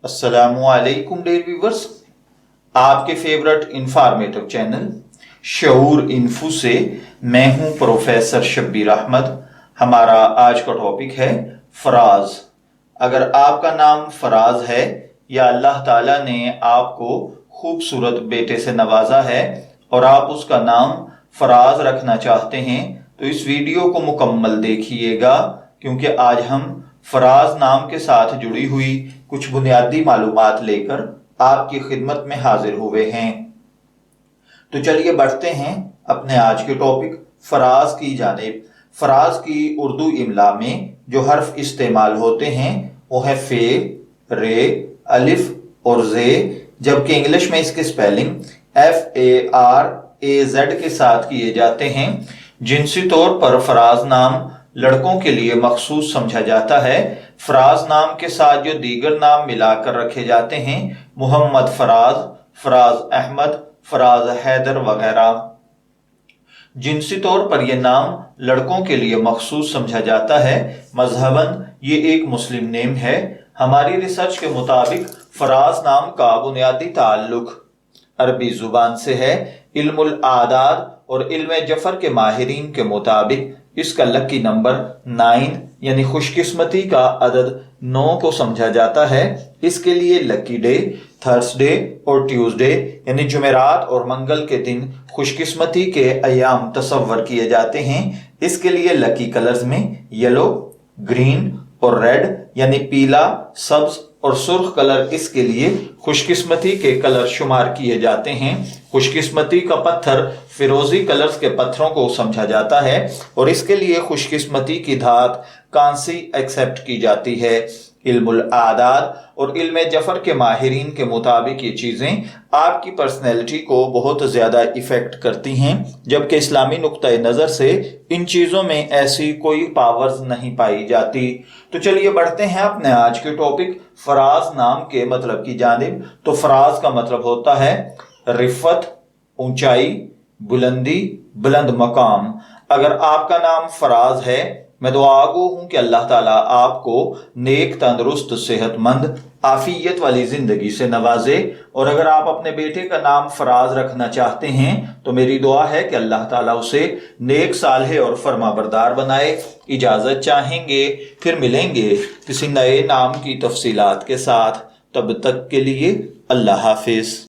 अस्सलामु अलैकुम dear viewers, आपके फेवरेट इंफॉर्मेटिव चैनल शऊर इन्फो से मैं हूं प्रोफेसर शब्बीर अहमद। हमारा आज का टॉपिक है फराज। अगर आपका नाम फराज है या अल्लाह ताला ने आपको खूबसूरत बेटे से नवाजा है और आप उसका नाम फराज रखना चाहते हैं तो इस वीडियो को मुकम्मल देखिएगा, क्योंकि आज हम फराज नाम के साथ जुड़ी हुई कुछ बुनियादी मालूमात लेकर आपकी खिदमत में हाजिर हुए हैं। तो चलिए बढ़ते हैं अपने आज के टॉपिक फराज की जानिब। फराज की उर्दू इमला में जो हर्फ इस्तेमाल होते हैं वो है फे, रे, अलिफ और जे, जबकि इंग्लिश में इसके स्पेलिंग FARAZ के साथ किए जाते हैं। जिनसी तौर पर फराज नाम लड़कों के लिए मखसूस समझा जाता है। फराज नाम के साथ जो दीगर नाम मिलाकर रखे जाते हैं, मोहम्मद फराज, फराज अहमद, फराज हैदर वगैरह। जिनसी तौर पर यह नाम लड़कों के लिए मखसूस समझा जाता है। मजहबन ये एक मुस्लिम नेम है। हमारी रिसर्च के मुताबिक फराज नाम का बुनियादी ताल्लुक अरबी जुबान से है। इल्मुल आदाद और इल्म जफर के माहिरीन के मुताबिक इसका लकी नंबर 9 यानी खुशकिस्मती का अदद 9 को समझा जाता है। इसके लिए लकी डे, थर्सडे और ट्यूसडे यानी जुमेरात और मंगल के दिन खुशकिस्मती के अयाम तसव्वर किए जाते हैं। इसके लिए लकी कलर्स में येलो, ग्रीन और रेड यानी पीला, सब्ज और सुर्ख कलर इसके लिए खुशकिस्मती के कलर शुमार किए जाते हैं। खुशकिस्मती का पत्थर फिरोजी कलर्स के पत्थरों को समझा जाता है और इसके लिए खुशकिस्मती की धात कांसी एक्सेप्ट की जाती है। इल्मुल आदाद और इल्म जफर के माहिरीन के मुताबिक ये चीजें आपकी पर्सनैलिटी को बहुत ज्यादा इफेक्ट करती हैं, जबकि इस्लामी नुक्ता नजर से इन चीजों में ऐसी कोई पावर्स नहीं पाई जाती। तो चलिए बढ़ते हैं अपने आज के टॉपिक फराज नाम के मतलब की जानिब। तो फराज का मतलब होता है रिफत, ऊंचाई, बुलंदी, बुलंद मकाम। अगर आपका नाम फराज है, मैं दुआ गो हूं कि अल्लाह ताला आपको नेक, तंदुरुस्त, सेहतमंद, आफियत वाली जिंदगी से नवाजे। और अगर आप अपने बेटे का नाम फराज रखना चाहते हैं तो मेरी दुआ है कि अल्लाह ताला उसे नेक, सालेह और फरमाबरदार बनाए। इजाजत चाहेंगे, फिर मिलेंगे किसी नए नाम की तफसीलात के साथ। तब तक के लिए अल्लाह हाफिज।